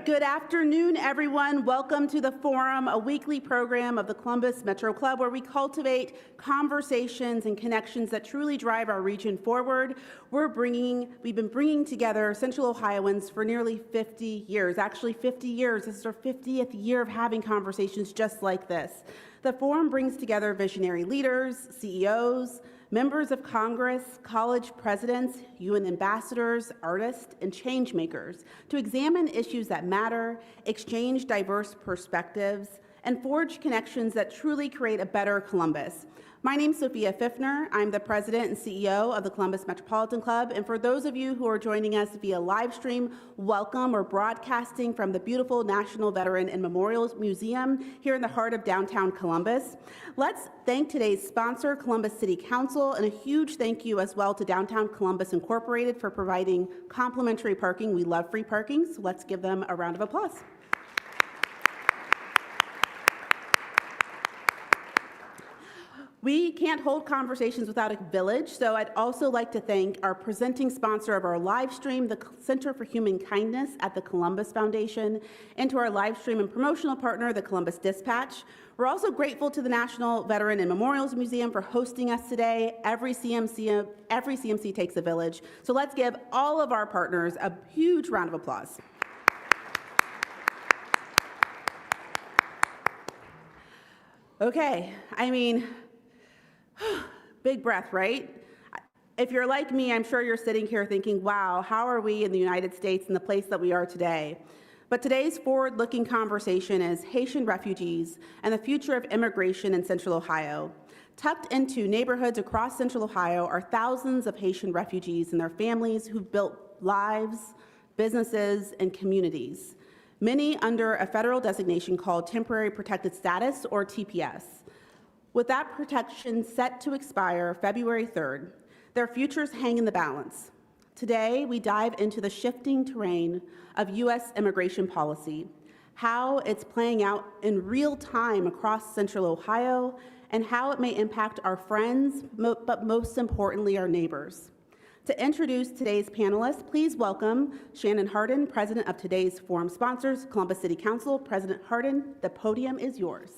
Good afternoon, everyone. Welcome to the Forum, a weekly program of the Columbus Metro Club where we cultivate conversations and connections that truly drive our region forward. We've been bringing together Central Ohioans for nearly 50 years. Actually, 50 years. This is our 50th year of having conversations just like this. The Forum brings together visionary leaders, CEOs, members of Congress, college presidents, UN ambassadors, artists, and change makers to examine issues that matter, exchange diverse perspectives, and forge connections that truly create a better Columbus. My name's Sophia Pfiffner. I'm the president and CEO of the Columbus Metropolitan Club. And for those of you who are joining us via live stream, welcome. We're broadcasting from the beautiful National Veteran and Memorials Museum here in the heart of downtown Columbus. Let's thank today's sponsor, Columbus City Council, and a huge thank you as well to Downtown Columbus Incorporated for providing complimentary parking. We love free parking, so let's give them a round of applause. We can't hold conversations without a village, so I'd also like to thank our presenting sponsor of our live stream, the Center for Human Kindness at the Columbus Foundation, and to our live stream and promotional partner, the Columbus Dispatch. We're also grateful to the National Veteran and Memorials Museum for hosting us today. Every CMC takes a village, so let's give all of our partners a huge round of applause. Okay, big breath, right? If you're like me, I'm sure you're sitting here thinking, wow, how are we in the United States in the place that we are today? But today's forward-looking conversation is Haitian refugees and the future of immigration in Central Ohio. Tucked into neighborhoods across Central Ohio are thousands of Haitian refugees and their families who've built lives, businesses, and communities, many under a federal designation called Temporary Protected Status, or TPS. With that protection set to expire February 3rd, their futures hang in the balance. Today, we dive into the shifting terrain of U.S. immigration policy, how it's playing out in real time across Central Ohio, and how it may impact our friends, but most importantly, our neighbors. To introduce today's panelists, please welcome Shannon Hardin, president of today's forum sponsors, Columbus City Council. President Hardin, the podium is yours.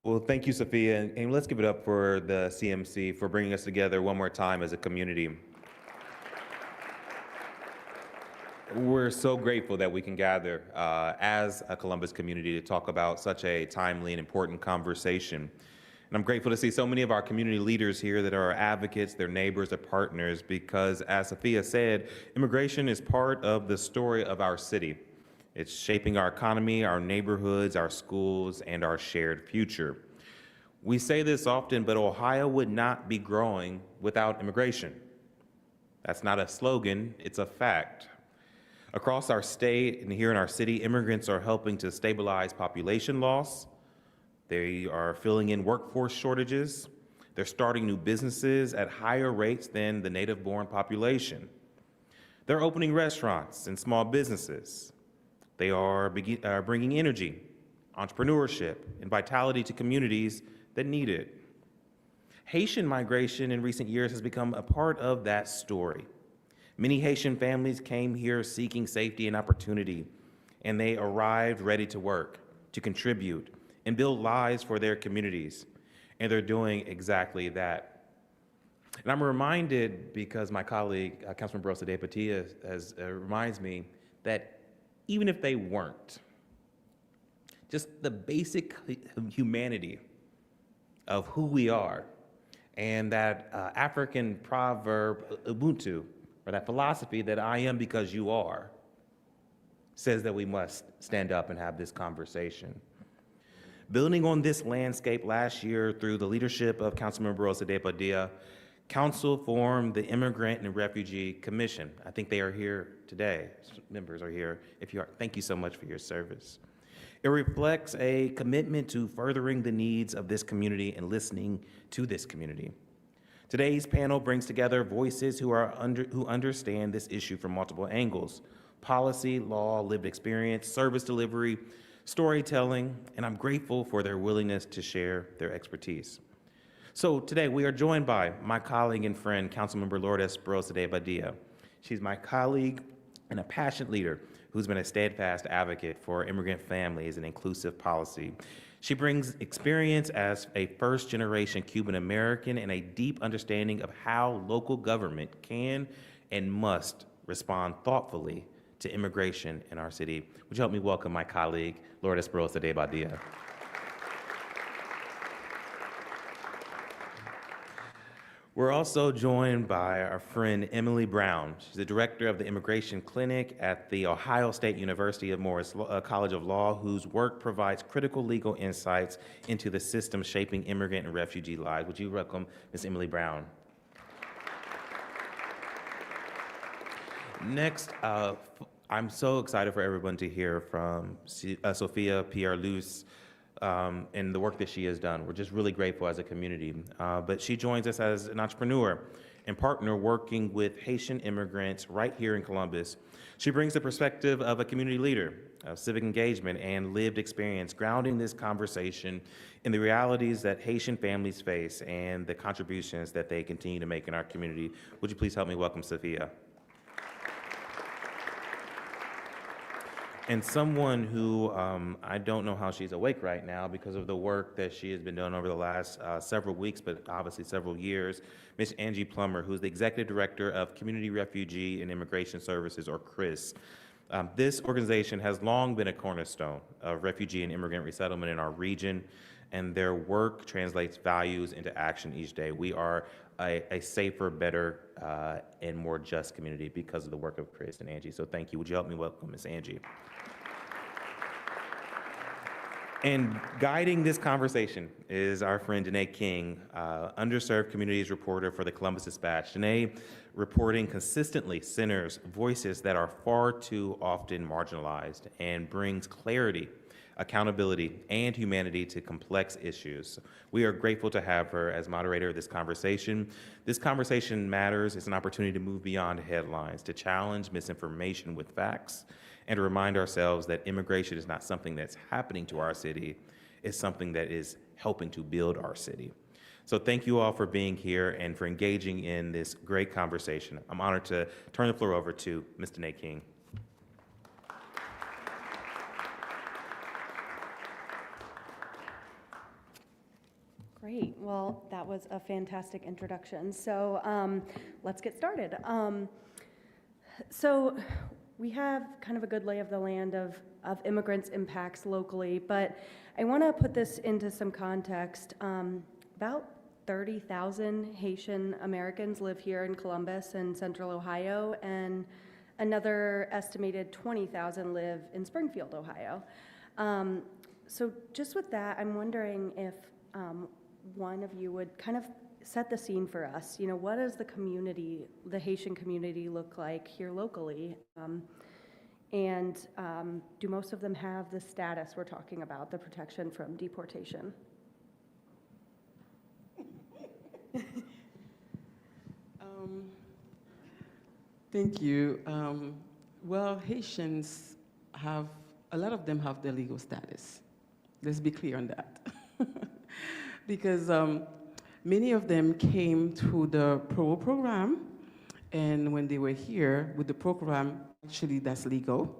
Well, thank you, Sophia, and let's give it up for the CMC for bringing us together one more time as a community. We're so grateful that we can gather as a Columbus community to talk about such a timely and important conversation. And I'm grateful to see so many of our community leaders here that are advocates, their neighbors, their partners, because as Sophia said, immigration is part of the story of our city. It's shaping our economy, our neighborhoods, our schools, and our shared future. We say this often, but Ohio would not be growing without immigration. That's not a slogan, it's a fact. Across our state and here in our city, immigrants are helping to stabilize population loss. They are filling in workforce shortages. They're starting new businesses at higher rates than the native-born population. They're opening restaurants and small businesses. They are bringing energy, entrepreneurship, and vitality to communities that need it. Haitian migration in recent years has become a part of that story. Many Haitian families came here seeking safety and opportunity, and they arrived ready to work, to contribute, and build lives for their communities. And they're doing exactly that. And I'm reminded, because my colleague, Councilmember Barroso de Padilla, reminds me that even if they weren't, just the basic humanity of who we are, and that African proverb, Ubuntu, or that philosophy that I am because you are, says that we must stand up and have this conversation. Building on this landscape last year through the leadership of Councilmember Barroso de Padilla, Council formed the Immigrant and Refugee Commission. I think they are here today. Members are here. If you are, thank you so much for your service. It reflects a commitment to furthering the needs of this community and listening to this community. Today's panel brings together voices who understand this issue from multiple angles: policy, law, lived experience, service delivery, storytelling, and I'm grateful for their willingness to share their expertise. So today we are joined by my colleague and friend, Councilmember Lourdes de Padilla. She's my colleague and a passionate leader who's been a steadfast advocate for immigrant families and inclusive policy. She brings experience as a first-generation Cuban American and a deep understanding of how local government can and must respond thoughtfully to immigration in our city. Would you help me welcome my colleague, Lourdes de Padilla? We're also joined by our friend Emily Brown. She's the director of the Immigration Clinic at the Ohio State University of Moritz College of Law, whose work provides critical legal insights into the system shaping immigrant and refugee lives. Would you welcome Ms. Emily Brown? Next, I'm so excited for everyone to hear from Sophia Pierre-Luce and the work that she has done. We're just really grateful as a community. But she joins us as an entrepreneur and partner working with Haitian immigrants right here in Columbus. She brings the perspective of a community leader, of civic engagement, and lived experience, grounding this conversation in the realities that Haitian families face and the contributions that they continue to make in our community. Would you please help me welcome Sophia? And someone who I don't know how she's awake right now because of the work that she has been doing over the last several weeks, but obviously several years, Ms. Angie Plummer, who's the Executive Director of Community Refugee and Immigration Services, or CRIS. This organization has long been a cornerstone of refugee and immigrant resettlement in our region, and their work translates values into action each day. We are a safer, better, and more just community because of the work of Chris and Angie. So thank you. Would you help me welcome Ms. Angie? And guiding this conversation is our friend Danae King, underserved communities reporter for the Columbus Dispatch. Danae reporting consistently centers voices that are far too often marginalized and brings clarity, accountability, and humanity to complex issues. We are grateful to have her as moderator of this conversation. This conversation matters. It's an opportunity to move beyond headlines, to challenge misinformation with facts, and to remind ourselves that immigration is not something that's happening to our city, it's something that is helping to build our city. So thank you all for being here and for engaging in this great conversation. I'm honored to turn the floor over to Ms. Danae King. Great. Well, that was a fantastic introduction. So let's get started. So we have kind of a good lay of the land of immigrants' impacts locally, but I want to put this into some context. About 30,000 Haitian Americans live here in Columbus and Central Ohio, and another estimated 20,000 live in Springfield, Ohio. So just with that, I'm wondering if one of you would kind of set the scene for us. You know, what does the community, the Haitian community, look like here locally? And do most of them have the status we're talking about, the protection from deportation? Thank you. Well, Haitians have, a lot of them have their legal status. Let's be clear on that. Because many of them came through the parole program, and when they were here with the program, actually that's legal,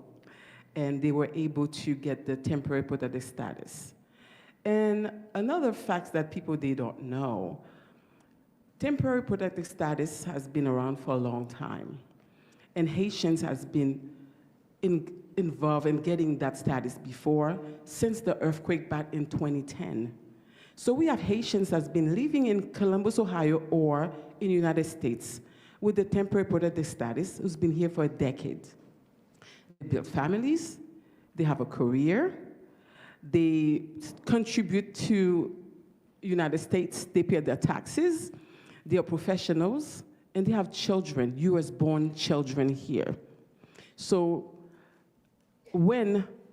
and they were able to get the temporary protected status. And another fact that people, they don't know, temporary protected status has been around for a long time, and Haitians has been involved in getting that status before, since the earthquake back in 2010. So we have Haitians that's been living in Columbus, Ohio, or in the United States with the temporary protected status, who's been here for a decade. They build families, they have a career, they contribute to the United States, they pay their taxes, they are professionals, and they have children, US-born children here. So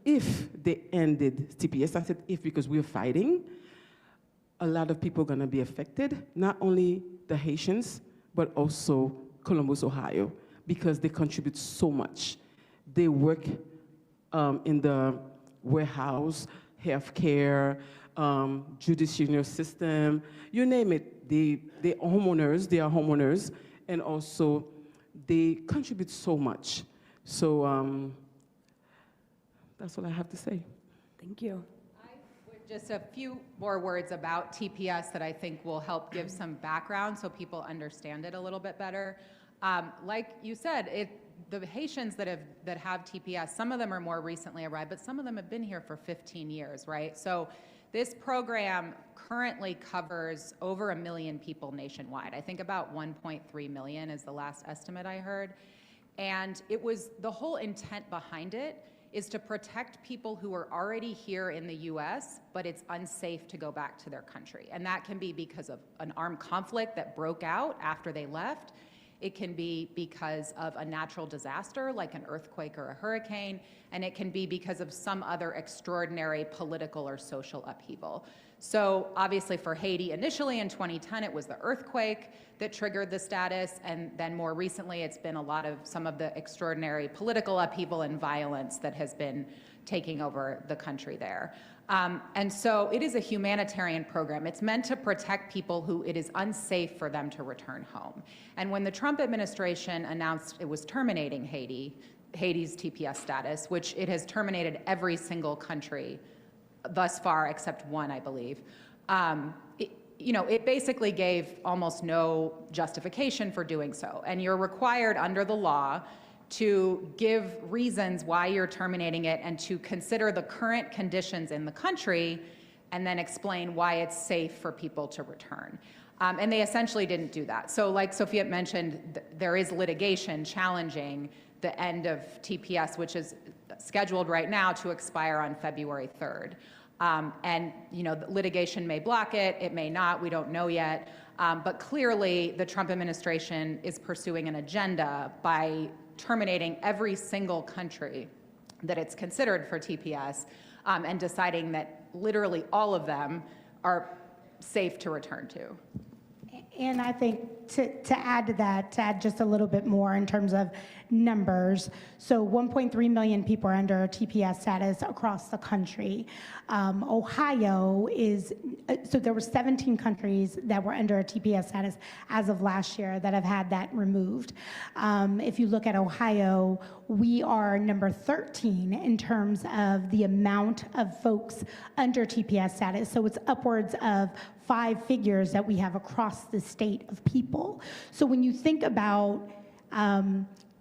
if they ended TPS, I said if because we're fighting, a lot of people are gonna be affected, not only the Haitians, but also Columbus, Ohio, because they contribute so much. They work in the warehouse, healthcare, judicial system, you name it. they are homeowners, and also they contribute so much. So that's all I have to say. Thank you. Just a few more words about TPS that I think will help give some background so people understand it a little bit better. Like you said, the Haitians that have TPS, some of them are more recently arrived, but some of them have been here for 15 years, right? So this program currently covers over 1 million people nationwide. I think about 1.3 million is the last estimate I heard. And the whole intent behind it is to protect people who are already here in the US, but it's unsafe to go back to their country. And that can be because of an armed conflict that broke out after they left. It can be because of a natural disaster like an earthquake or a hurricane, and it can be because of some other extraordinary political or social upheaval. So obviously for Haiti, initially in 2010, it was the earthquake that triggered the status, and then more recently, it's been some of the extraordinary political upheaval and violence that has been taking over the country there. And so it is a humanitarian program. It's meant to protect people who it is unsafe for them to return home. And when the Trump administration announced it was terminating Haiti's TPS status, which it has terminated every single country thus far except one, I believe, it basically gave almost no justification for doing so. And you're required under the law to give reasons why you're terminating it and to consider the current conditions in the country and then explain why it's safe for people to return. And they essentially didn't do that. So like Sophia mentioned, there is litigation challenging the end of TPS, which is scheduled right now to expire on February 3rd. And the litigation may block it, it may not, we don't know yet. But clearly the Trump administration is pursuing an agenda by terminating every single country that it's considered for TPS and deciding that literally all of them are safe to return to. And I think to add to that, to add just a little bit more in terms of numbers, so 1.3 million people are under TPS status across the country. Ohio so there were 17 countries that were under a TPS status as of last year that have had that removed. If you look at Ohio, we are number 13 in terms of the amount of folks under TPS status. So it's upwards of 5 figures that we have across the state of people. So when you think about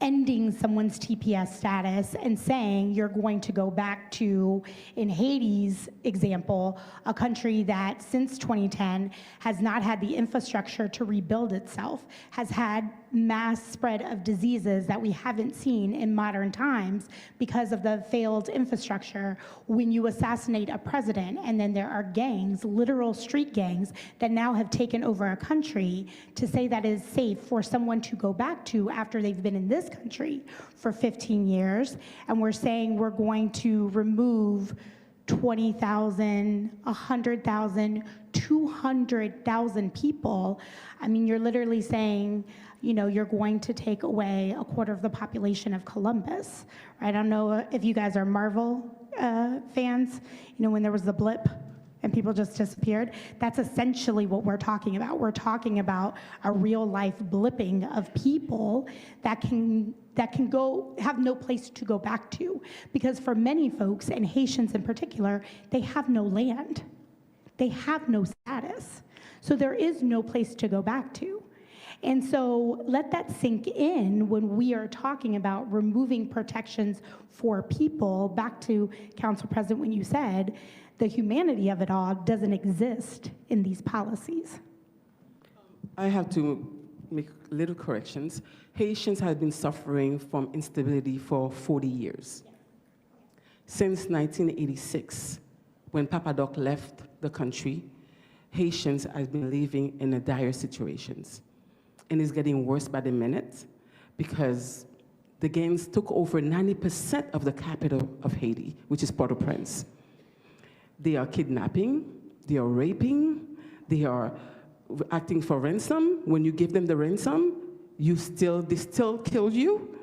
ending someone's TPS status and saying you're going to go back to, in Haiti's example, a country that since 2010 has not had the infrastructure to rebuild itself, has had mass spread of diseases that we haven't seen in modern times because of the failed infrastructure. When you assassinate a president and then there are gangs, literal street gangs, that now have taken over a country, to say that is safe for someone to go back to after they've been in this country for 15 years, and we're saying we're going to remove 20,000, 100,000, 200,000 people. I mean, you're literally saying, you're going to take away a quarter of the population of Columbus, right? I don't know if you guys are Marvel fans, when there was the blip and people just disappeared. That's essentially what we're talking about. We're talking about a real life blipping of people that can have no place to go back to. Because for many folks, and Haitians in particular, they have no land. They have no status. So there is no place to go back to. And so let that sink in when we are talking about removing protections for people. Back to Council President, when you said the humanity of it all doesn't exist in these policies. I have to make little corrections. Haitians have been suffering from instability for 40 years. Since 1986, when Papa Doc left the country, Haitians have been living in a dire situations. And it's getting worse by the minute because the gangs took over 90% of the capital of Haiti, which is Port-au-Prince. They are kidnapping, they are raping, they are acting for ransom. When you give them the ransom, they still kill you.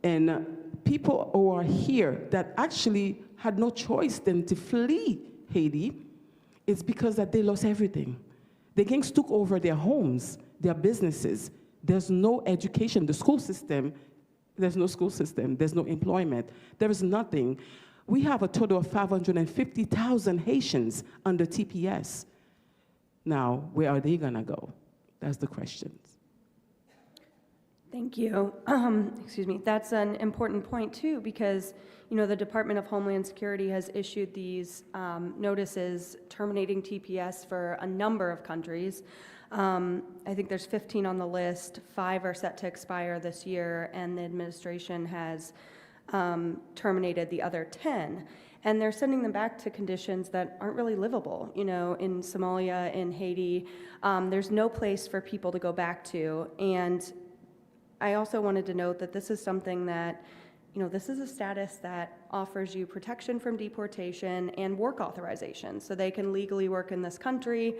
And people who are here that actually had no choice than to flee Haiti, it's because that they lost everything. The gangs took over their homes, their businesses. There's no education. The school system, there's no school system. There's no employment. There is nothing. We have a total of 550,000 Haitians under TPS. Now, where are they gonna go? That's the question. Thank you. Excuse me. That's an important point too, because the Department of Homeland Security has issued these notices terminating TPS for a number of countries. I think there's 15 on the list. 5 are set to expire this year, and the administration has terminated the other 10. And they're sending them back to conditions that aren't really livable. In Somalia, in Haiti, there's no place for people to go back to. And I also wanted to note that this is something that, this is a status that offers you protection from deportation and work authorization, so they can legally work in this country.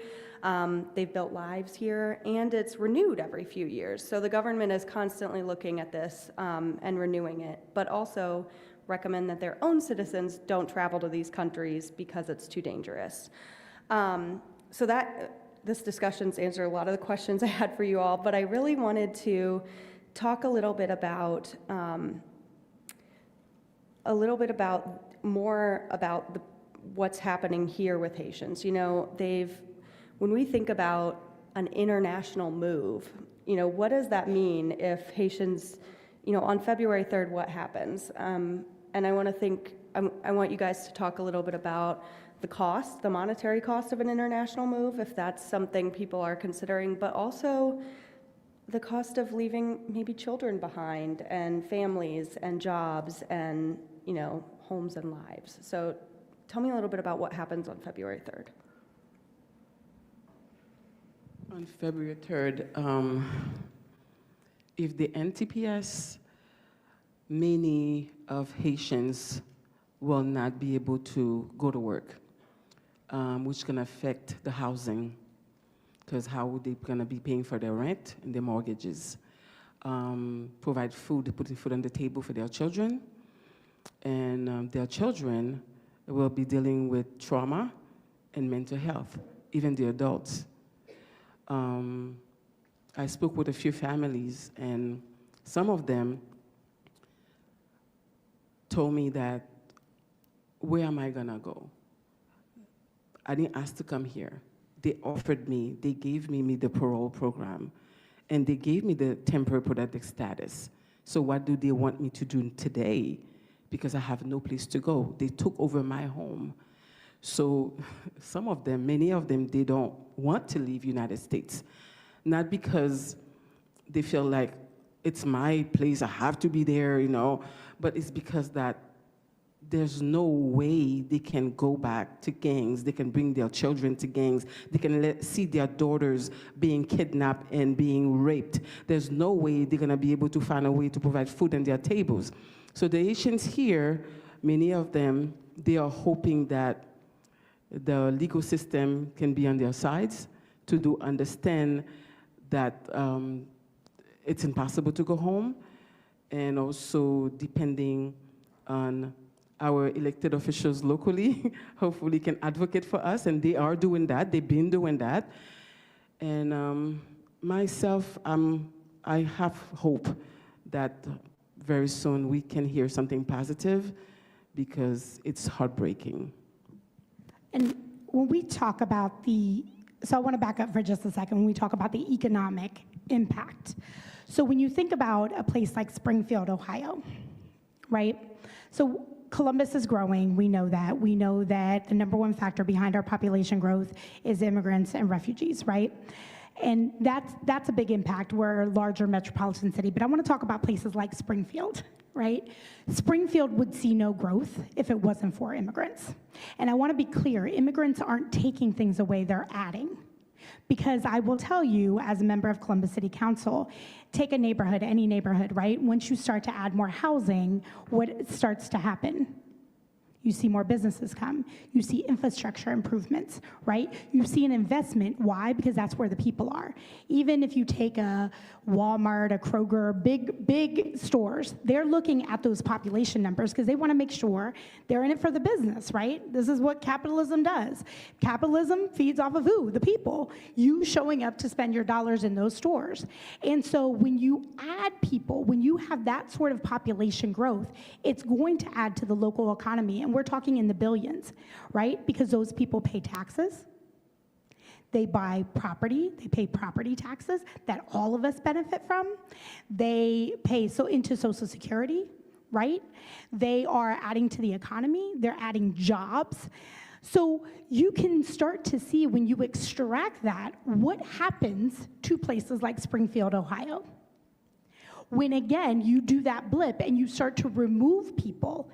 They've built lives here, and it's renewed every few years. So the government is constantly looking at this and renewing it, but also recommend that their own citizens don't travel to these countries because it's too dangerous. So this discussion's answered a lot of the questions I had for you all, but I really wanted to talk a little bit about what's happening here with Haitians. When we think about an international move, what does that mean if Haitians, on February 3rd, what happens? And I want you guys to talk a little bit about the monetary cost of an international move, if that's something people are considering, but also the cost of leaving maybe children behind, and families and jobs and, homes and lives. So tell me a little bit about what happens on February 3rd. On February 3rd, if the NTPS, many of Haitians will not be able to go to work, which can affect the housing, because how are they going to be paying for their rent and their mortgages? Provide food, putting food on the table for their children, and their children will be dealing with trauma and mental health, even the adults. I spoke with a few families, and some of them told me that, where am I gonna go? I didn't ask to come here. They offered me, they gave me the parole program, and they gave me the temporary protected status. So what do they want me to do today? Because I have no place to go. They took over my home. So some of them, many of them, they don't want to leave United States. Not because they feel like it's my place, I have to be there, but it's because that there's no way they can go back to gangs. They can bring their children to gangs. They can see their daughters being kidnapped and being raped. There's no way they're gonna be able to find a way to provide food on their tables. So the Haitians here, many of them, they are hoping that the legal system can be on their sides to understand that it's impossible to go home, and also depending on our elected officials locally, hopefully can advocate for us, and they are doing that, they've been doing that. And myself, I have hope that very soon we can hear something positive, because it's heartbreaking. And when we talk about so I want to back up for just a second, when we talk about the economic impact. So when you think about a place like Springfield, Ohio, right? So Columbus is growing, we know that. We know that the #1 factor behind our population growth is immigrants and refugees, right? And that's a big impact. We're a larger metropolitan city, but I want to talk about places like Springfield, right? Springfield would see no growth if it wasn't for immigrants. And I want to be clear, immigrants aren't taking things away, they're adding. Because I will tell you, as a member of Columbus City Council, take a neighborhood, any neighborhood, right? Once you start to add more housing, what starts to happen? You see more businesses come. You see infrastructure improvements, right? You see an investment. Why? Because that's where the people are. Even if you take a Walmart, a Kroger, big stores, they're looking at those population numbers because they want to make sure they're in it for the business, right? This is what capitalism does. Capitalism feeds off of who? The people. You showing up to spend your dollars in those stores. And so when you add people, when you have that sort of population growth, it's going to add to the local economy. And we're talking in the billions, right? Because those people pay taxes. They buy property, they pay property taxes that all of us benefit from. They pay into Social Security, right? They are adding to the economy, they're adding jobs. So you can start to see when you extract that, what happens to places like Springfield, Ohio. When again, you do that blip and you start to remove people,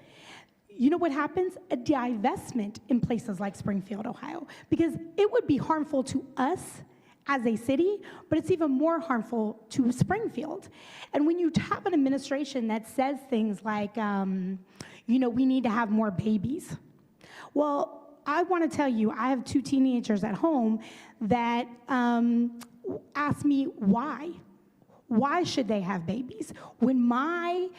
you know what happens? A divestment in places like Springfield, Ohio, because it would be harmful to us as a city, but it's even more harmful to Springfield. And when you have an administration that says things like, we need to have more babies. Well, I want to tell you, I have 2 teenagers at home that ask me why. Why should they have babies? When I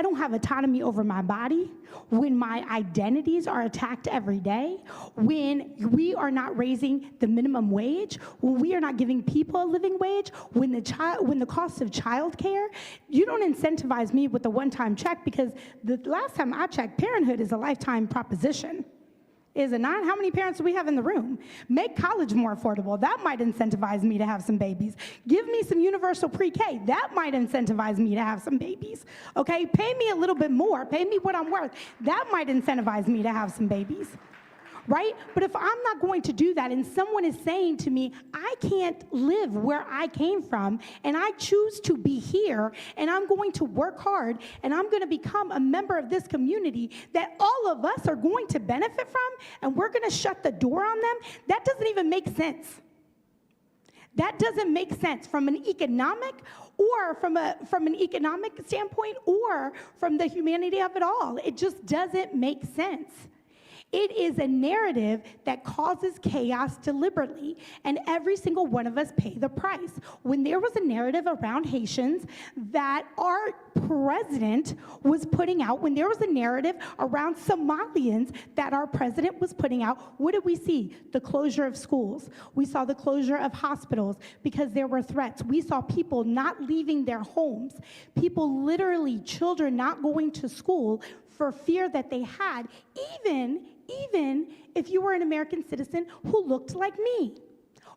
don't have autonomy over my body, when my identities are attacked every day, when we are not raising the minimum wage, when we are not giving people a living wage, when the cost of childcare, you don't incentivize me with a one-time check, because the last time I checked, parenthood is a lifetime proposition. Is it not? How many parents do we have in the room? Make college more affordable. That might incentivize me to have some babies. Give me some universal pre-K. That might incentivize me to have some babies. Okay? Pay me a little bit more. Pay me what I'm worth. That might incentivize me to have some babies. Right? But if I'm not going to do that and someone is saying to me, I can't live where I came from and I choose to be here and I'm going to work hard and I'm going to become a member of this community that all of us are going to benefit from, and we're going to shut the door on them, that doesn't even make sense. That doesn't make sense from an economic or from an economic standpoint or from the humanity of it all. It just doesn't make sense. It is a narrative that causes chaos deliberately, and every single one of us pay the price. When there was a narrative around Haitians that our president was putting out, when there was a narrative around Somalians that our president was putting out, what did we see? The closure of schools. We saw the closure of hospitals because there were threats. We saw people not leaving their homes, people literally, children not going to school for fear that they had, even if you were an American citizen who looked like me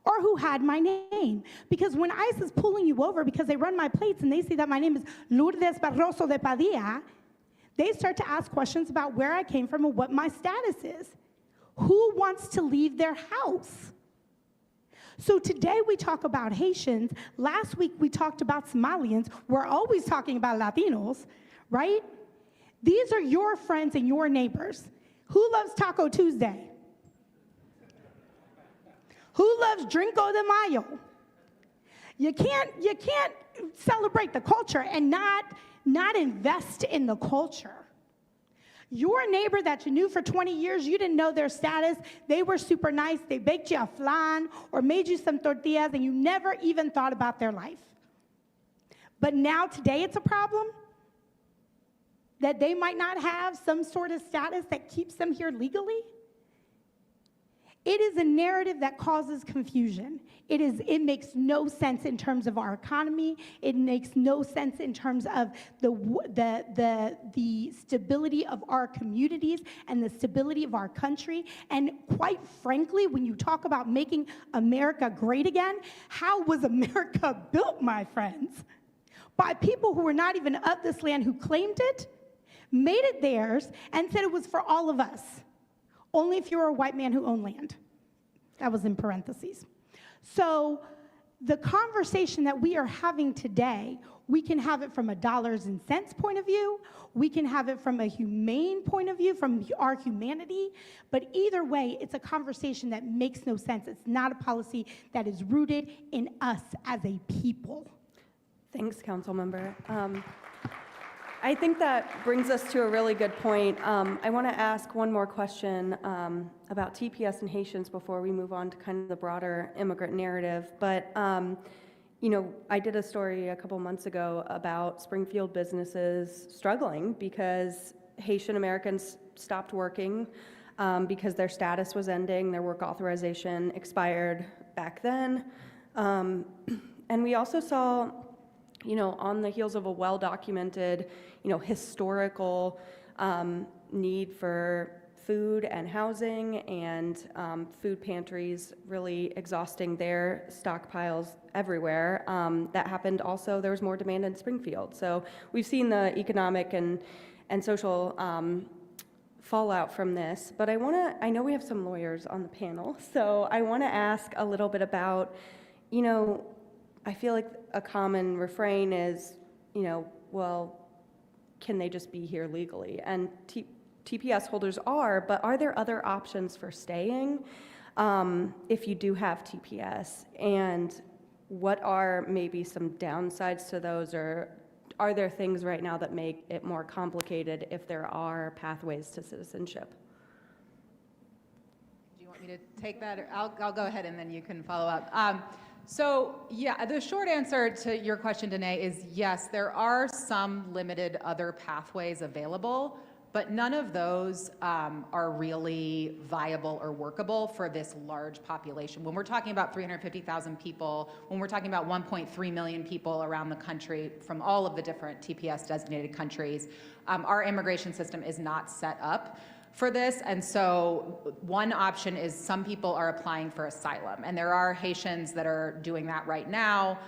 or who had my name. Because when ICE is pulling you over because they run my plates and they see that my name is Lourdes Barroso de Padilla, they start to ask questions about where I came from and what my status is. Who wants to leave their house? So today we talk about Haitians. Last week we talked about Somalians. We're always talking about Latinos, right? These are your friends and your neighbors. Who loves Taco Tuesday? Who loves Drinko de Mayo? You can't celebrate the culture and not invest in the culture. Your neighbor that you knew for 20 years, you didn't know their status, they were super nice, they baked you a flan or made you some tortillas, and you never even thought about their life. But now today it's a problem that they might not have some sort of status that keeps them here legally. It is a narrative that causes confusion. It makes no sense in terms of our economy. It makes no sense in terms of the stability of our communities and the stability of our country. And quite frankly, when you talk about making America great again, how was America built, my friends? By people who were not even of this land, who claimed it, made it theirs, and said it was for all of us. Only if you were a white man who owned land. That was in parentheses. So the conversation that we are having today, we can have it from a dollars and cents point of view. We can have it from a humane point of view, from our humanity. But either way, it's a conversation that makes no sense. It's not a policy that is rooted in us as a people. Thanks, Councilmember. I think that brings us to a really good point. I want to ask one more question about TPS and Haitians before we move on to kind of the broader immigrant narrative. But, you know, I did a story a couple months ago about Springfield businesses struggling because Haitian Americans stopped working because their status was ending, their work authorization expired back then. And we also saw, you know, on the heels of a well-documented, you know, historical need for food and housing and food pantries really exhausting their stockpiles everywhere. That happened also, there was more demand in Springfield. So we've seen the economic and social fallout from this, but I know we have some lawyers on the panel, so I wanna ask a little bit about, you know, I feel like a common refrain is, you know, well, can they just be here legally? And TPS holders are, but are there other options for staying if you do have TPS? And what are maybe some downsides to those, or are there things right now that make it more complicated if there are pathways to citizenship? Do you want me to take that? Or I'll go ahead and then you can follow up. So yeah, the short answer to your question, Danae, is yes, there are some limited other pathways available, but none of those are really viable or workable for this large population. When we're talking about 350,000 people, when we're talking about 1.3 million people around the country from all of the different TPS designated countries, our immigration system is not set up for this. And so one option is some people are applying for asylum, and there are Haitians that are doing that right now.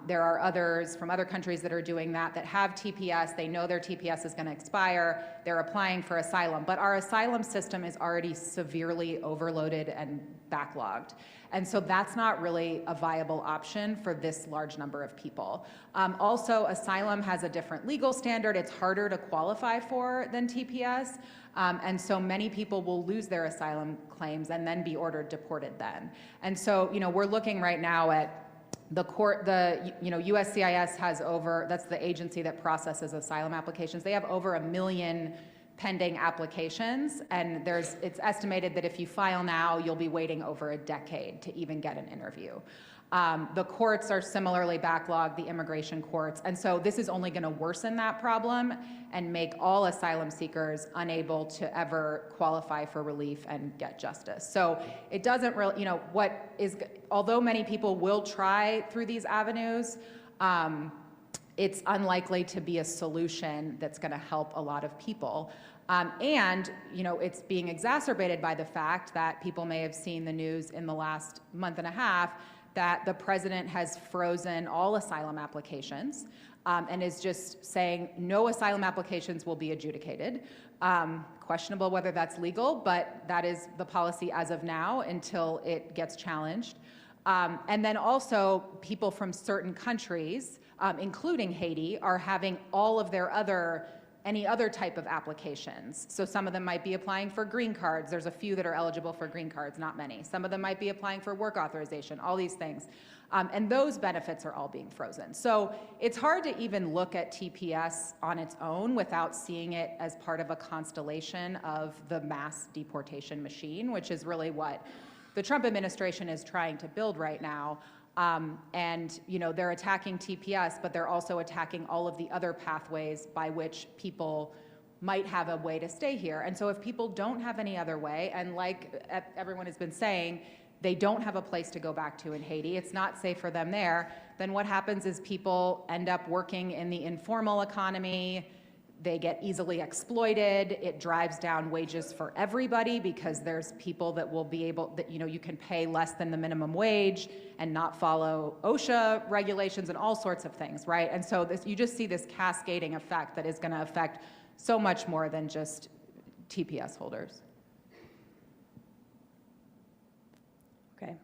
There are others from other countries that are doing that have TPS. They know their TPS is going to expire. They're applying for asylum. But our asylum system is already severely overloaded and backlogged. And so that's not really a viable option for this large number of people. Also, asylum has a different legal standard. It's harder to qualify for than TPS. And so many people will lose their asylum claims and then be ordered deported then. And so, you know, we're looking right now at the court, USCIS has over, that's the agency that processes asylum applications. They have over 1 million pending applications, and it's estimated that if you file now, you'll be waiting over a decade to even get an interview. The courts are similarly backlogged, the immigration courts, and so this is only going to worsen that problem and make all asylum seekers unable to ever qualify for relief and get justice. So it doesn't really, although many people will try through these avenues, it's unlikely to be a solution that's going to help a lot of people. And it's being exacerbated by the fact that people may have seen the news in the last month and a half that the president has frozen all asylum applications and is just saying no asylum applications will be adjudicated. Questionable whether that's legal, but that is the policy as of now until it gets challenged. And then also people from certain countries, including Haiti, are having all of their any other type of applications. So some of them might be applying for green cards. There's a few that are eligible for green cards, not many. Some of them might be applying for work authorization, all these things. And those benefits are all being frozen. So it's hard to even look at TPS on its own without seeing it as part of a constellation of the mass deportation machine, which is really what the Trump administration is trying to build right now. And they're attacking TPS, but they're also attacking all of the other pathways by which people might have a way to stay here. And so if people don't have any other way, and like everyone has been saying, they don't have a place to go back to in Haiti, it's not safe for them there, then what happens is people end up working in the informal economy. They get easily exploited. It drives down wages for everybody because there's people that will be able, that you can pay less than the minimum wage and not follow OSHA regulations and all sorts of things, right? And so you just see this cascading effect that is going to affect so much more than just TPS holders. Okay.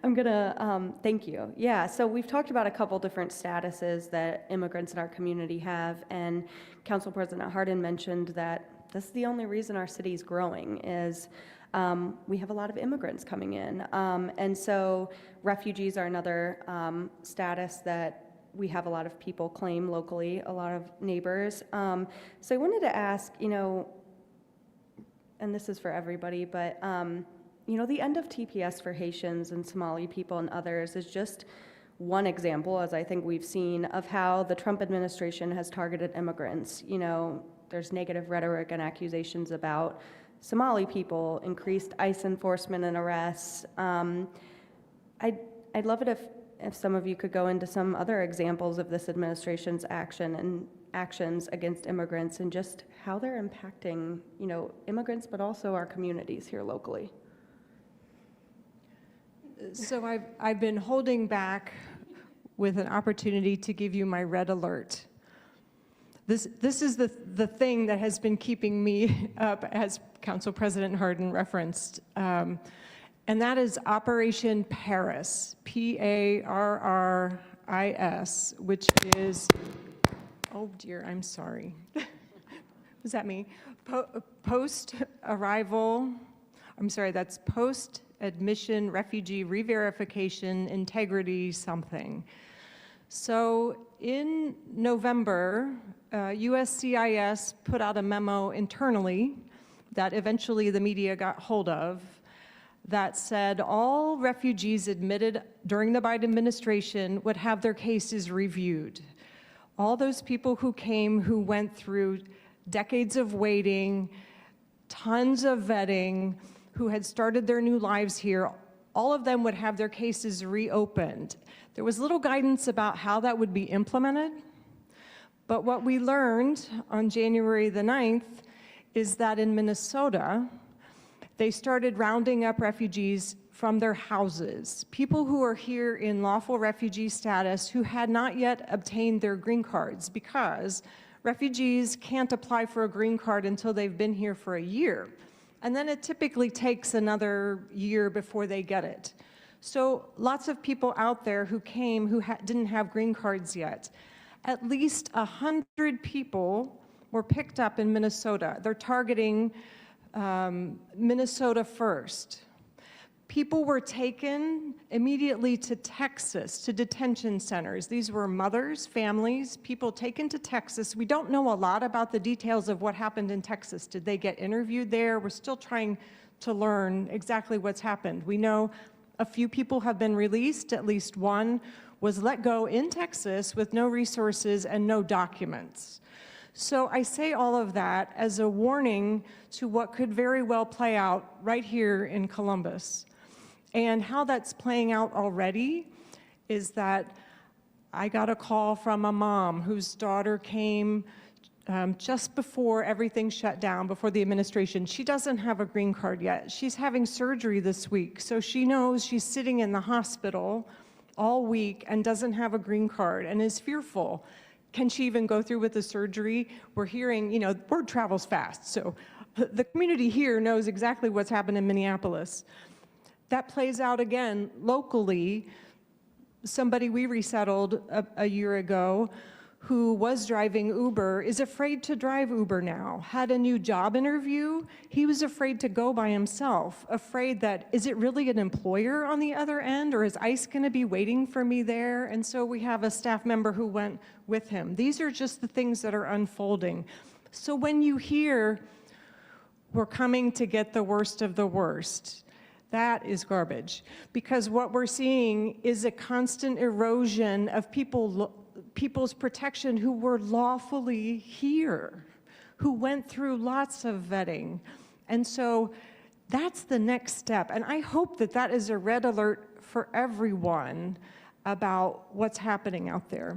I'm gonna, thank you. Yeah, so we've talked about a couple different statuses that immigrants in our community have, and Council President Hardin mentioned that this is the only reason our city is growing is we have a lot of immigrants coming in. And so refugees are another status that we have a lot of people claim locally, a lot of neighbors. So I wanted to ask, and this is for everybody, but the end of TPS for Haitians and Somali people and others is just one example, as I think we've seen, of how the Trump administration has targeted immigrants. There's negative rhetoric and accusations about Somali people, increased ICE enforcement and arrests. I'd love it if some of you could go into some other examples of this administration's actions against immigrants and just how they're impacting, immigrants, but also our communities here locally. So I've been holding back with an opportunity to give you my red alert. This is the thing that has been keeping me up, as Council President Hardin referenced, and that is Operation Paris, P-A-R-R-I-S, which is, oh dear, I'm sorry. Was that me? Post-arrival, I'm sorry, that's post-admission refugee re-verification integrity something. So in November, USCIS put out a memo internally that eventually the media got hold of that said all refugees admitted during the Biden administration would have their cases reviewed. All those people who came who went through decades of waiting, tons of vetting, who had started their new lives here, all of them would have their cases reopened. There was little guidance about how that would be implemented, but what we learned on January the 9th is that in Minnesota, they started rounding up refugees from their houses, people who are here in lawful refugee status who had not yet obtained their green cards, because refugees can't apply for a green card until they've been here for a year. And then it typically takes another year before they get it. So lots of people out there who came who didn't have green cards yet. At least 100 people were picked up in Minnesota. They're targeting Minnesota first. People were taken immediately to Texas, to detention centers. These were mothers, families, people taken to Texas. We don't know a lot about the details of what happened in Texas. Did they get interviewed there? We're still trying to learn exactly what's happened. We know a few people have been released. At least one was let go in Texas with no resources and no documents. So I say all of that as a warning to what could very well play out right here in Columbus. And how that's playing out already is that I got a call from a mom whose daughter came just before everything shut down, before the administration. She doesn't have a green card yet. She's having surgery this week, so she knows she's sitting in the hospital all week and doesn't have a green card and is fearful. Can she even go through with the surgery? We're hearing, word travels fast, so the community here knows exactly what's happened in Minneapolis. That plays out again locally. Somebody we resettled a year ago who was driving Uber is afraid to drive Uber now, had a new job interview. He was afraid to go by himself, afraid that, is it really an employer on the other end, or is ICE gonna be waiting for me there? And so we have a staff member who went with him. These are just the things that are unfolding. So when you hear, we're coming to get the worst of the worst, that is garbage, because what we're seeing is a constant erosion of people's protection who were lawfully here, who went through lots of vetting. And so that's the next step. And I hope that that is a red alert for everyone about what's happening out there.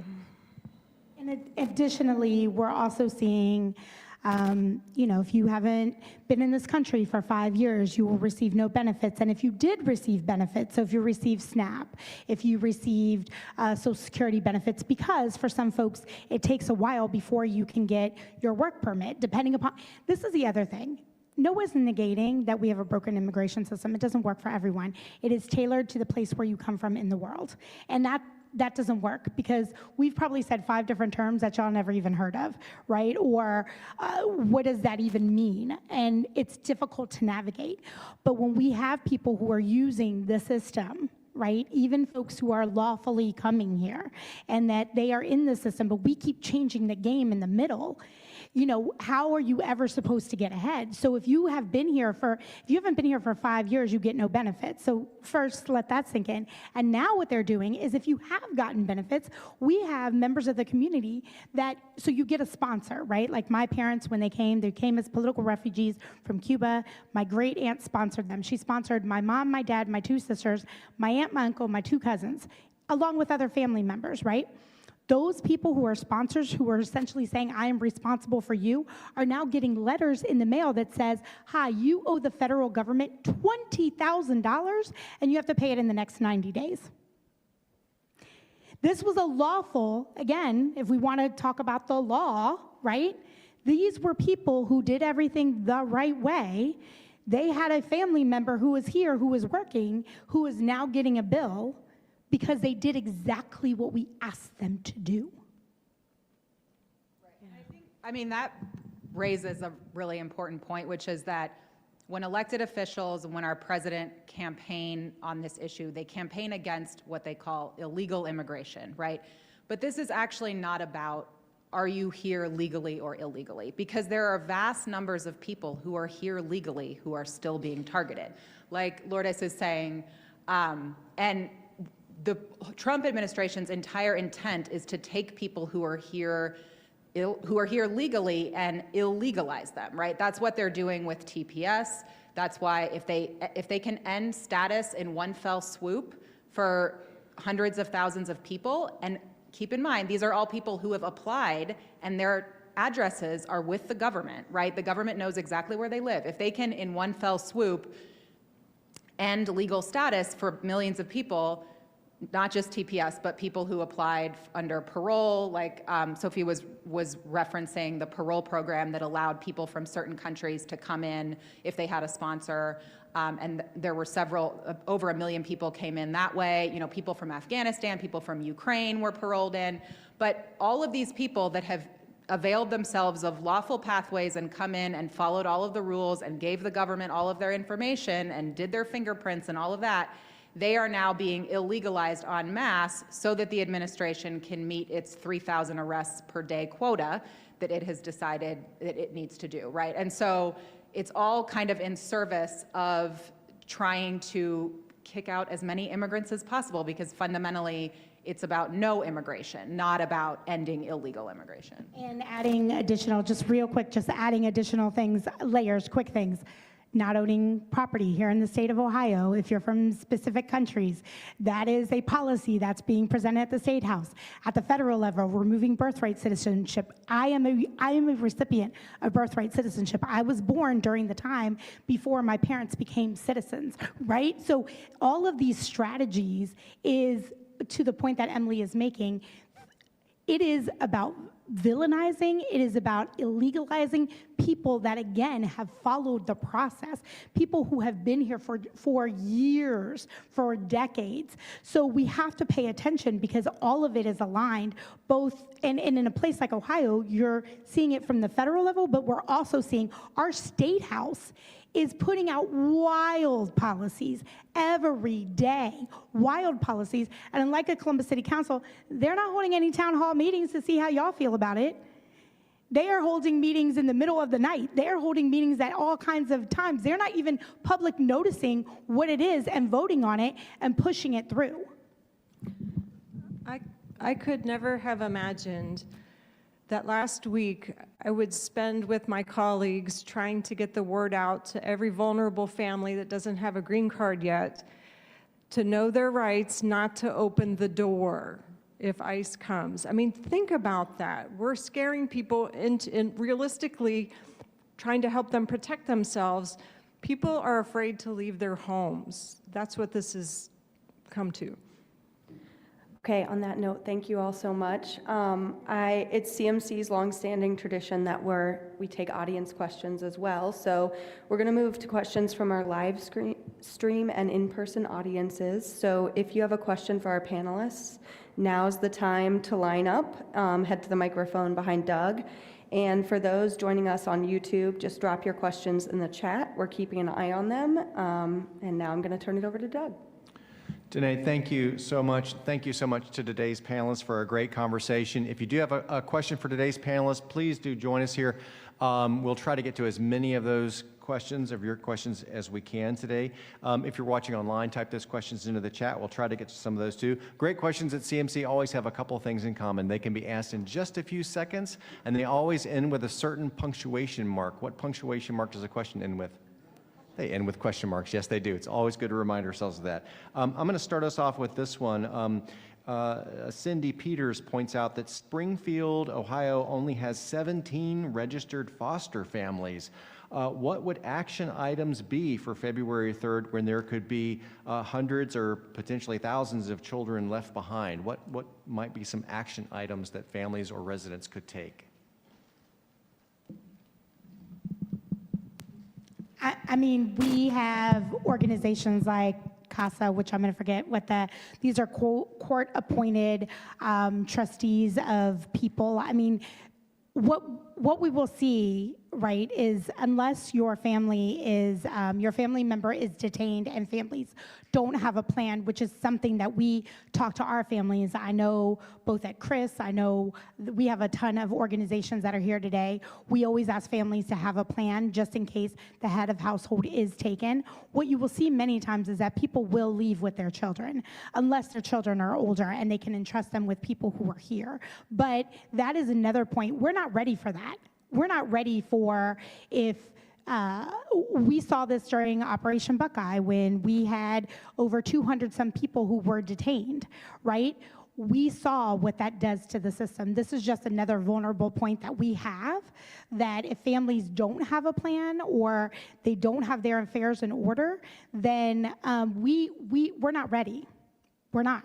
And additionally, we're also seeing if you haven't been in this country for 5 years, you will receive no benefits. And if you did receive benefits, so if you received SNAP, if you received Social Security benefits, because for some folks, it takes a while before you can get your work permit, depending upon, this is the other thing. No one's negating that we have a broken immigration system. It doesn't work for everyone. It is tailored to the place where you come from in the world. And that doesn't work, because we've probably said 5 different terms that y'all never even heard of, right? Or what does that even mean? And it's difficult to navigate. But when we have people who are using the system right? Even folks who are lawfully coming here, and that they are in the system, but we keep changing the game in the middle. You know, how are you ever supposed to get ahead? So if you haven't been here for 5 years, you get no benefits. So first, let that sink in. And now what they're doing is, if you have gotten benefits, we have members of the community so you get a sponsor, right? Like my parents, when they came as political refugees from Cuba. My great aunt sponsored them. She sponsored my mom, my dad, my 2 sisters, my aunt, my uncle, my 2 cousins, along with other family members, right? Those people who are sponsors, who are essentially saying, I am responsible for you, are now getting letters in the mail that says, hi, you owe the federal government $20,000 and you have to pay it in the next 90 days. This was a lawful, again, if we want to talk about the law, right? These were people who did everything the right way. They had a family member who was here, who was working, who is now getting a bill because they did exactly what we asked them to do. I mean, that raises a really important point, which is that when elected officials and when our president campaign on this issue, they campaign against what they call illegal immigration, right? But this is actually not about, are you here legally or illegally? Because there are vast numbers of people who are here legally who are still being targeted. Like Lourdes is saying, and the Trump administration's entire intent is to take people who are here legally and illegalize them, right? That's what they're doing with TPS. That's why if they can end status in one fell swoop for hundreds of thousands of people, and keep in mind, these are all people who have applied and their addresses are with the government, right? The government knows exactly where they live. If they can, in one fell swoop, end legal status for millions of people, not just TPS, but people who applied under parole, like Sophie was referencing the parole program that allowed people from certain countries to come in if they had a sponsor. And there were over 1 million people came in that way. You know, people from Afghanistan, people from Ukraine were paroled in. But all of these people that have availed themselves of lawful pathways and come in and followed all of the rules and gave the government all of their information and did their fingerprints and all of that, they are now being illegalized en masse so that the administration can meet its 3,000 arrests per day quota that it has decided that it needs to do, right? And so it's all kind of in service of trying to kick out as many immigrants as possible, because fundamentally it's about no immigration, not about ending illegal immigration. And adding additional, just real quick, just adding additional things, layers, quick things. Not owning property here in the state of Ohio, if you're from specific countries, that is a policy that's being presented at the State House. At the federal level, removing birthright citizenship. I am a recipient of birthright citizenship. I was born during the time before my parents became citizens, right? So all of these strategies is, to the point that Emily is making, it is about villainizing, it is about illegalizing people that, again, have followed the process, people who have been here for years, for decades. So we have to pay attention, because all of it is aligned, both, and in a place like Ohio, you're seeing it from the federal level, but we're also seeing our state house is putting out wild policies every day, wild policies. And unlike a Columbus City Council, they're not holding any town hall meetings to see how y'all feel about it. They are holding meetings in the middle of the night. They're holding meetings at all kinds of times. They're not even public noticing what it is and voting on it and pushing it through. I could never have imagined that last week I would spend with my colleagues trying to get the word out to every vulnerable family that doesn't have a green card yet, to know their rights, not to open the door if ICE comes. I mean, think about that. We're scaring people into realistically trying to help them protect themselves. People are afraid to leave their homes. That's what this has come to. Okay, on that note, thank you all so much. It's CMC's longstanding tradition that we take audience questions as well. So we're going to move to questions from our live stream and in-person audiences. So if you have a question for our panelists, now's the time to line up. Head to the microphone behind Doug. And for those joining us on YouTube, just drop your questions in the chat. We're keeping an eye on them. And now I'm going to turn it over to Doug. Danae, thank you so much. Thank you so much to today's panelists for a great conversation. If you do have a question for today's panelists, please do join us here. We'll try to get to as many of those questions, of your questions, as we can today. If you're watching online, type those questions into the chat. We'll try to get to some of those too. Great questions at CMC always have a couple of things in common. They can be asked in just a few seconds, and they always end with a certain punctuation mark. What punctuation mark does a question end with? They end with question marks. Yes, they do. It's always good to remind ourselves of that. I'm going to start us off with this one. Cindy Peters points out that Springfield, Ohio only has 17 registered foster families. What would action items be for February 3rd when there could be hundreds or potentially thousands of children left behind? What might be some action items that families or residents could take? I mean, we have organizations like CASA, which I'm going to forget what these are court-appointed trustees of people. I mean, what we will see, right, is unless your family is, your family member is detained and families don't have a plan, which is something that we talk to our families. I know both at Chris, I know we have a ton of organizations that are here today. We always ask families to have a plan just in case the head of household is taken. What you will see many times is that people will leave with their children, unless their children are older and they can entrust them with people who are here. But that is another point. We're not ready for that. We're not ready for if we saw this during Operation Buckeye when we had over 200 some people who were detained, right? We saw what that does to the system. This is just another vulnerable point that we have, that if families don't have a plan or they don't have their affairs in order, then we're not ready. We're not.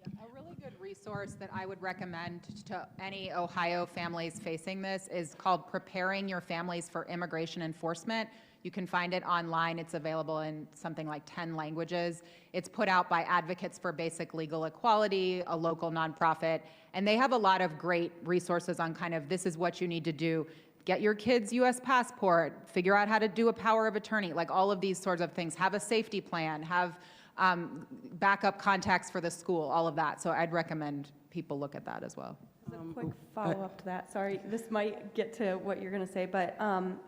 A really good resource that I would recommend to any Ohio families facing this is called Preparing Your Families for Immigration Enforcement. You can find it online. It's available in something like 10 languages. It's put out by Advocates for Basic Legal Equality, a local nonprofit, and they have a lot of great resources on kind of this is what you need to do. Get your kid's U.S. passport, figure out how to do a power of attorney, like all of these sorts of things. Have a safety plan, have backup contacts for the school, all of that. So I'd recommend people look at that as well. As a quick follow-up to that, sorry, this might get to what you're going to say, but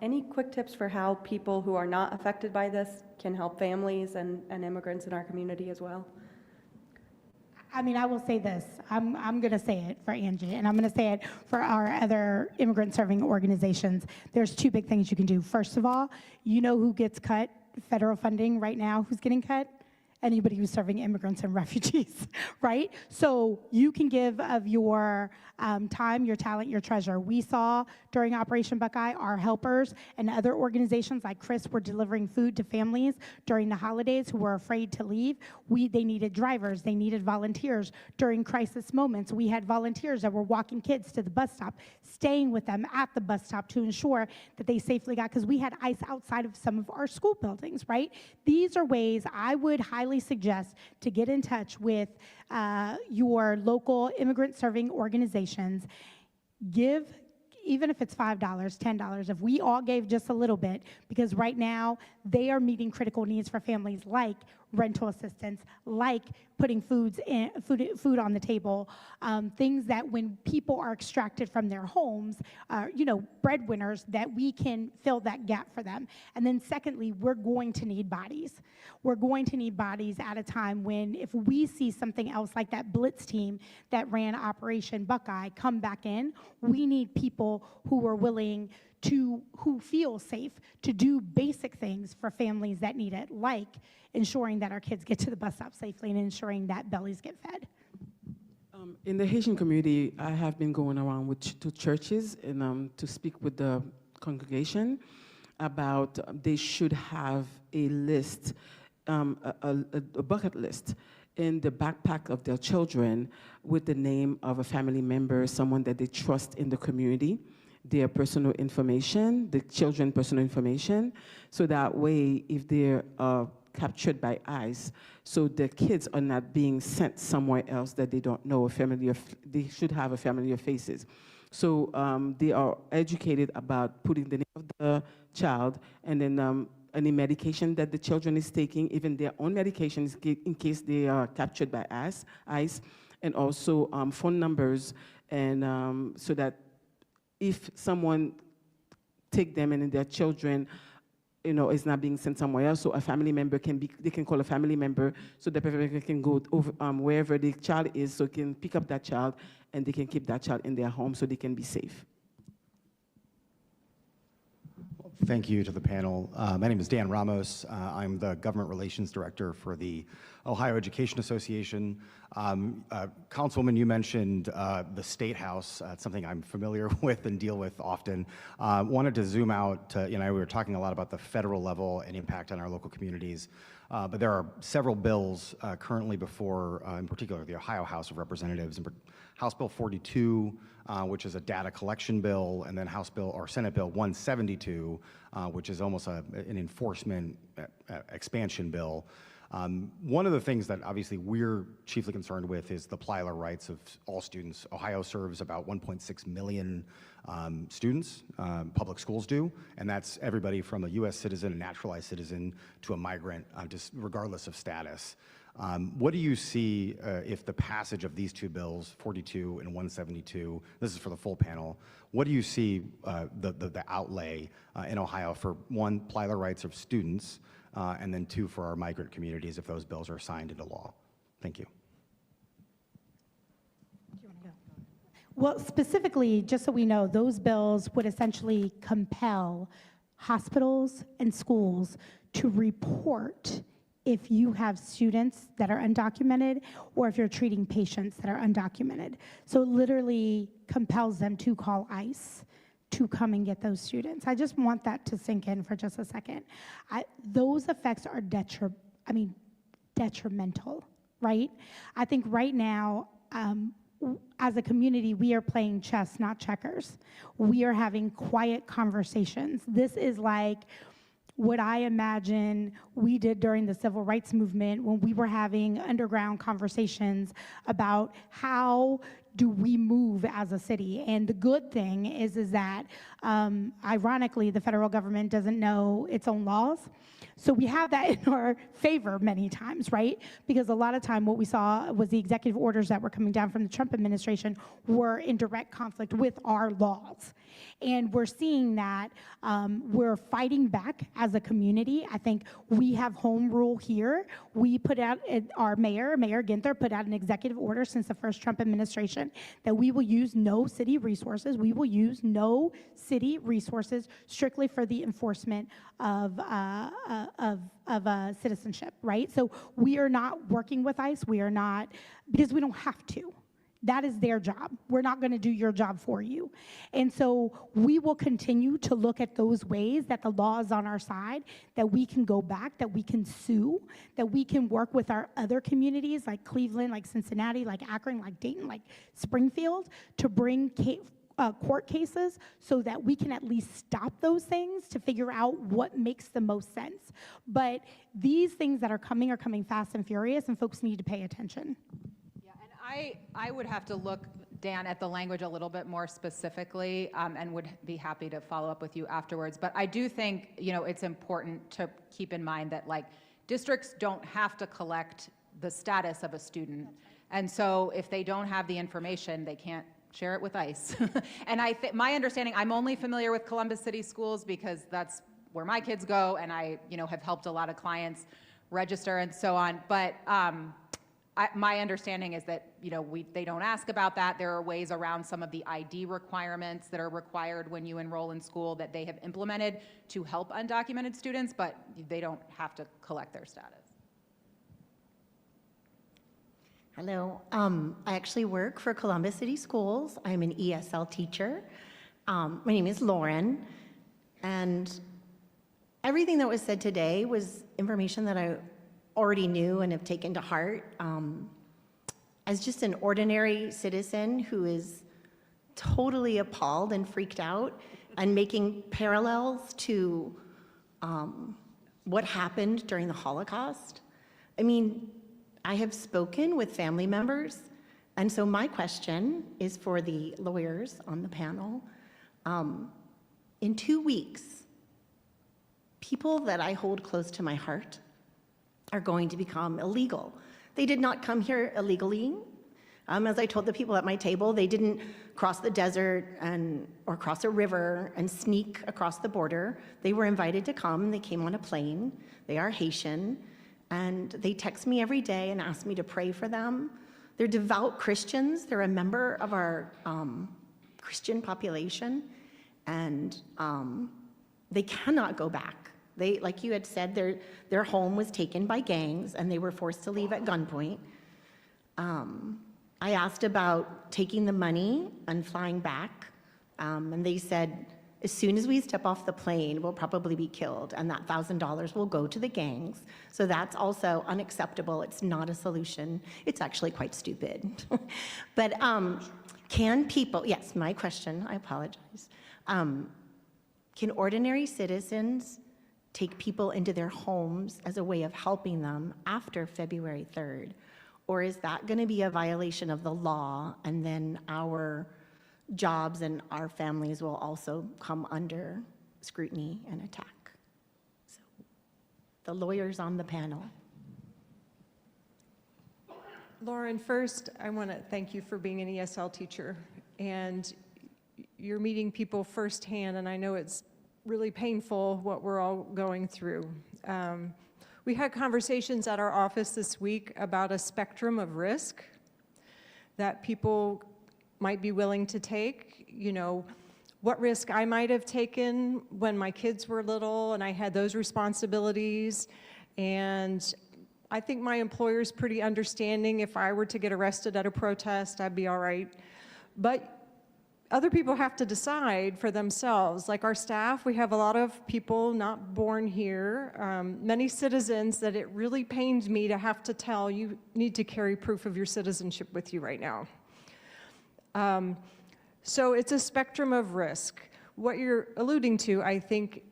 any quick tips for how people who are not affected by this can help families and immigrants in our community as well? I mean, I will say this. I'm going to say it for Angie, and I'm going to say it for our other immigrant-serving organizations. There's two big things you can do. First of all, you know who gets cut federal funding right now, who's getting cut? Anybody who's serving immigrants and refugees, right? So you can give of your time, your talent, your treasure. We saw during Operation Buckeye, our helpers and other organizations like Chris were delivering food to families during the holidays who were afraid to leave. They needed drivers, they needed volunteers. During crisis moments, we had volunteers that were walking kids to the bus stop, staying with them at the bus stop to ensure that they safely got, because we had ice outside of some of our school buildings, right? These are ways I would highly suggest to get in touch with your local immigrant serving organizations. Give, even if it's $5, $10, if we all gave just a little bit, because right now they are meeting critical needs for families like rental assistance, like putting food on the table, things that when people are extracted from their homes, breadwinners, that we can fill that gap for them. And then secondly, we're going to need bodies. We're going to need bodies at a time when, if we see something else like that Blitz team that ran Operation Buckeye come back in, we need people who are willing to, who feel safe to do basic things for families that need it, like ensuring that our kids get to the bus stop safely and ensuring that bellies get fed. In the Haitian community, I have been going around to churches and to speak with the congregation about they should have a list, a bucket list in the backpack of their children with the name of a family member, someone that they trust in the community, their personal information, the children's personal information, so that way if they're captured by ICE, so the kids are not being sent somewhere else that they don't know, they should have a familiar faces. So they are educated about putting the name of the child and then any medication that the children is taking, even their own medications in case they are captured by ICE, and also phone numbers, and so that if someone take them and their children, is not being sent somewhere else, so a family member they can call a family member, so the parent can go over wherever the child is, so can pick up that child, and they can keep that child in their home so they can be safe. Thank you to the panel. My name is Dan Ramos. I'm the Government Relations Director for the Ohio Education Association. Councilwoman, you mentioned the State House. It's something I'm familiar with and deal with often. Wanted to zoom out to, we were talking a lot about the federal level and impact on our local communities, but there are several bills currently before, in particular, the Ohio House of Representatives, House Bill 42, which is a data collection bill, and then Senate Bill 172, which is almost an enforcement expansion bill. One of the things that obviously we're chiefly concerned with is the Plyler rights of all students. Ohio serves about 1.6 million students, public schools do, and that's everybody from a U.S. citizen, a naturalized citizen, to a migrant, just regardless of status. What do you see if the passage of these two bills, 42 and 172, this is for the full panel, what do you see the outlay in Ohio for, one, Plyler rights of students, and then two, for our migrant communities if those bills are signed into law? Thank you. Well, specifically, just so we know, those bills would essentially compel hospitals and schools to report if you have students that are undocumented or if you're treating patients that are undocumented. So it literally compels them to call ICE to come and get those students. I just want that to sink in for just a second. Those effects are detrimental, right? I think right now, as a community, we are playing chess, not checkers. We are having quiet conversations. This is like what I imagine we did during the civil rights movement when we were having underground conversations about how do we move as a city. And the good thing is that, ironically, the federal government doesn't know its own laws. So we have that in our favor many times, right? Because a lot of time what we saw was the executive orders that were coming down from the Trump administration were in direct conflict with our laws. And we're seeing that we're fighting back as a community. I think we have home rule here. We put out, our Mayor Ginther, put out an executive order since the first Trump administration that we will use no city resources. We will use no city resources strictly for the enforcement of citizenship, right? So we are not working with ICE. We are not, because we don't have to. That is their job. We're not going to do your job for you. And so we will continue to look at those ways that the law is on our side, that we can go back, that we can sue, that we can work with our other communities like Cleveland, like Cincinnati, like Akron, like Dayton, like Springfield, to bring court cases so that we can at least stop those things to figure out what makes the most sense. But these things that are coming fast and furious, and folks need to pay attention. I would have to look, Dan, at the language a little bit more specifically, and would be happy to follow up with you afterwards. But I do think, it's important to keep in mind that districts don't have to collect the status of a student. And so if they don't have the information, they can't share it with ICE. And my understanding, I'm only familiar with Columbus City Schools because that's where my kids go, and I, have helped a lot of clients register and so on. But my understanding is that they don't ask about that. There are ways around some of the ID requirements that are required when you enroll in school that they have implemented to help undocumented students, but they don't have to collect their status. Hello, I actually work for Columbus City Schools. I'm an ESL teacher. My name is Lauren, and everything that was said today was information that I already knew and have taken to heart. As just an ordinary citizen who is totally appalled and freaked out and making parallels to what happened during the Holocaust, I have spoken with family members, and so my question is for the lawyers on the panel. In 2 weeks, people that I hold close to my heart are going to become illegal. They did not come here illegally. As I told the people at my table, they didn't cross the desert or cross a river and sneak across the border. They were invited to come. They came on a plane. They are Haitian, and they text me every day and ask me to pray for them. They're devout Christians. They're a member of our Christian population, and they cannot go back. They, like you had said, their home was taken by gangs, and they were forced to leave at gunpoint. I asked about taking the money and flying back, and they said, as soon as we step off the plane, we'll probably be killed, and that $1,000 will go to the gangs. So that's also unacceptable. It's not a solution. It's actually quite stupid. But can people, yes, my question, I apologize. Can ordinary citizens take people into their homes as a way of helping them after February 3rd? Or is that going to be a violation of the law, and then our jobs and our families will also come under scrutiny and attack? So, the lawyers on the panel. Lauren, first, I want to thank you for being an ESL teacher, and you're meeting people firsthand, and I know it's really painful what we're all going through. We had conversations at our office this week about a spectrum of risk that people might be willing to take. You know, what risk I might have taken when my kids were little and I had those responsibilities. And I think my employer's pretty understanding. If I were to get arrested at a protest, I'd be all right. But other people have to decide for themselves. Like our staff, we have a lot of people not born here, many citizens that it really pains me to have to tell you need to carry proof of your citizenship with you right now. So it's a spectrum of risk. What you're alluding to, I think,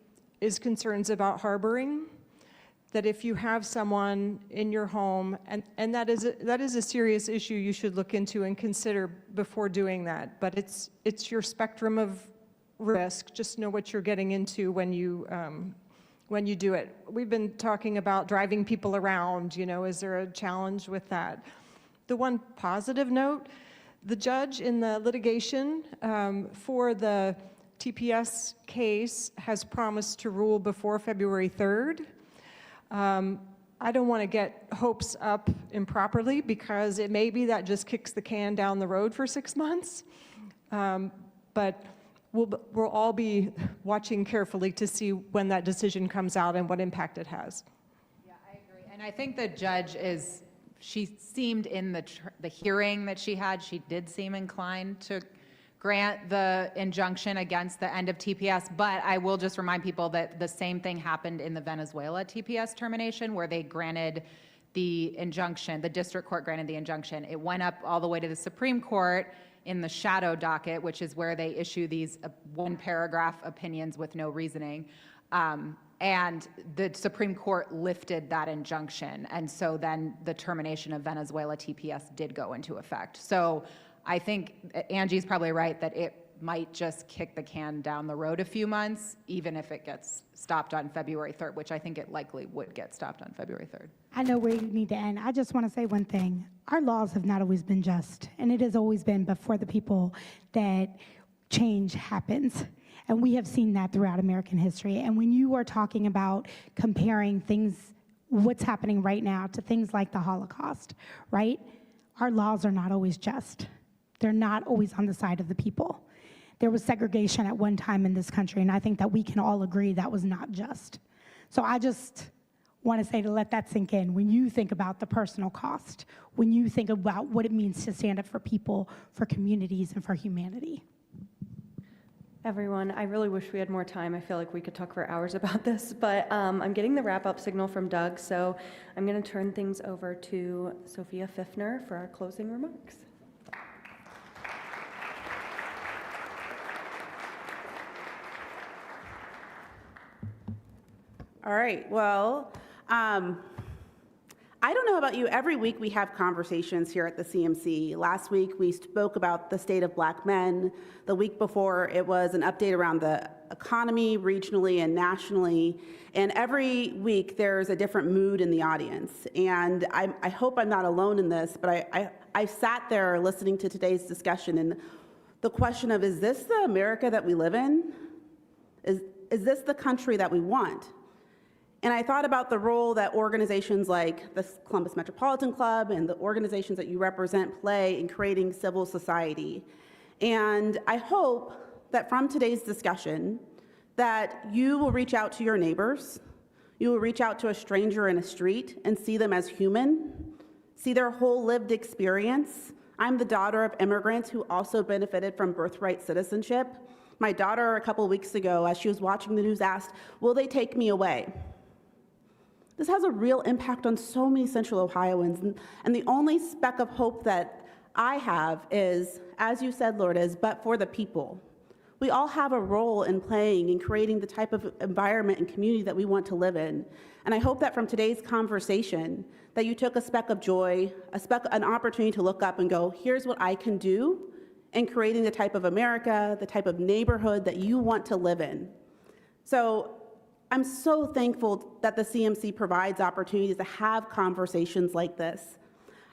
is concerns about harboring, that if you have someone in your home, and that is a serious issue you should look into and consider before doing that. But it's your spectrum of risk. Just know what you're getting into when you do it. We've been talking about driving people around. You know, is there a challenge with that? The one positive note: the judge in the litigation for the TPS case has promised to rule before February 3rd. I don't want to get hopes up improperly, because it may be that just kicks the can down the road for 6 months. But we'll all be watching carefully to see when that decision comes out and what impact it has. Yeah, I agree. And I think the judge she seemed in the hearing that she had, she did seem inclined to grant the injunction against the end of TPS, but I will just remind people that the same thing happened in the Venezuela TPS termination, where they granted the injunction, the district court granted the injunction. It went up all the way to the Supreme Court in the shadow docket, which is where they issue these one-paragraph opinions with no reasoning. And the Supreme Court lifted that injunction, and so then the termination of Venezuela TPS did go into effect. So I think Angie's probably right that it might just kick the can down the road a few months, even if it gets stopped on February 3rd, which I think it likely would get stopped on February 3rd. I know where you need to end. I just want to say one thing. Our laws have not always been just, and it has always been before the people that change happens. And we have seen that throughout American history. And when you are talking about comparing things, what's happening right now, to things like the Holocaust, right? Our laws are not always just. They're not always on the side of the people. There was segregation at one time in this country, and I think that we can all agree that was not just. So I just want to say, to let that sink in, when you think about the personal cost, when you think about what it means to stand up for people, for communities, and for humanity. Everyone, I really wish we had more time. I feel like we could talk for hours about this, but I'm getting the wrap-up signal from Doug, so I'm going to turn things over to Sophia Pfiffner for our closing remarks. All right, well, I I don't know about you, every week we have conversations here at the CMC. Last week we spoke about the state of Black men. The week before it was an update around the economy regionally and nationally. And every week there's a different mood in the audience. And I hope I'm not alone in this, but I sat there listening to today's discussion and the question of, is this the America that we live in? Is this the country that we want? And I thought about the role that organizations like the Columbus Metropolitan Club and the organizations that you represent play in creating civil society. And I hope that from today's discussion, that you will reach out to your neighbors, you will reach out to a stranger in a street and see them as human, see their whole lived experience. I'm the daughter of immigrants who also benefited from birthright citizenship. My daughter, a couple weeks ago, as she was watching the news, asked, will they take me away? This has a real impact on so many Central Ohioans, and the only speck of hope that I have is, as you said, Lourdes, but for the people. We all have a role in playing in creating the type of environment and community that we want to live in. And I hope that from today's conversation, that you took a speck of joy, an opportunity to look up and go, here's what I can do in creating the type of America, the type of neighborhood that you want to live in. So I'm so thankful that the CMC provides opportunities to have conversations like this.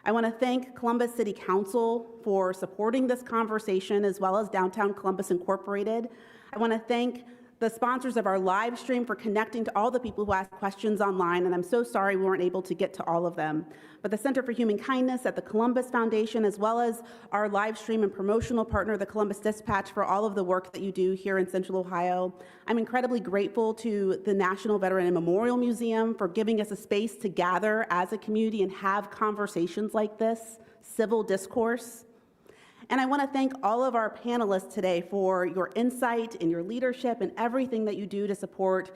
I want to thank Columbus City Council for supporting this conversation, as well as Downtown Columbus Incorporated. I want to thank the sponsors of our live stream for connecting to all the people who asked questions online, and I'm so sorry we weren't able to get to all of them. But the Center for Human Kindness at the Columbus Foundation, as well as our live stream and promotional partner, the Columbus Dispatch, for all of the work that you do here in Central Ohio. I'm incredibly grateful to the National Veteran and Memorial Museum for giving us a space to gather as a community and have conversations like this, civil discourse. And I want to thank all of our panelists today for your insight and your leadership and everything that you do to support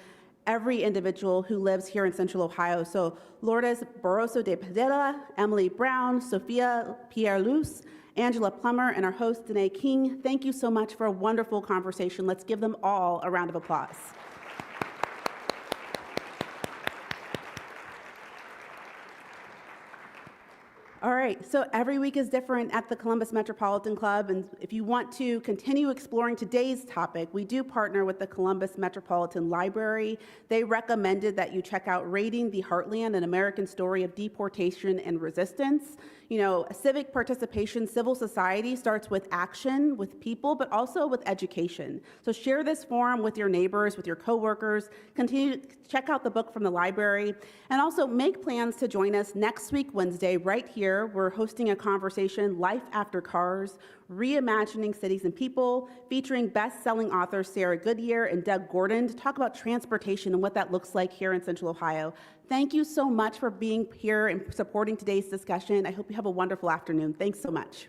every individual who lives here in Central Ohio. So Lourdes Barroso de Padilla, Emily Brown, Sophia Pierre-Luce, Angela Plummer, and our host, Danae King, thank you so much for a wonderful conversation. Let's give them all a round of applause. All right, so every week is different at the Columbus Metropolitan Club, and if you want to continue exploring today's topic, we do partner with the Columbus Metropolitan Library. They recommended that you check out Raiding the Heartland, an American story of deportation and resistance. You know, civic participation, civil society starts with action, with people, but also with education. So share this forum with your neighbors, with your coworkers. Continue to check out the book from the library, and also make plans to join us next week, Wednesday, right here. We're hosting a conversation, Life After Cars, Reimagining Cities and People, featuring best-selling authors Sarah Goodyear and Doug Gordon to talk about transportation and what that looks like here in Central Ohio. Thank you so much for being here and supporting today's discussion. I hope you have a wonderful afternoon. Thanks so much.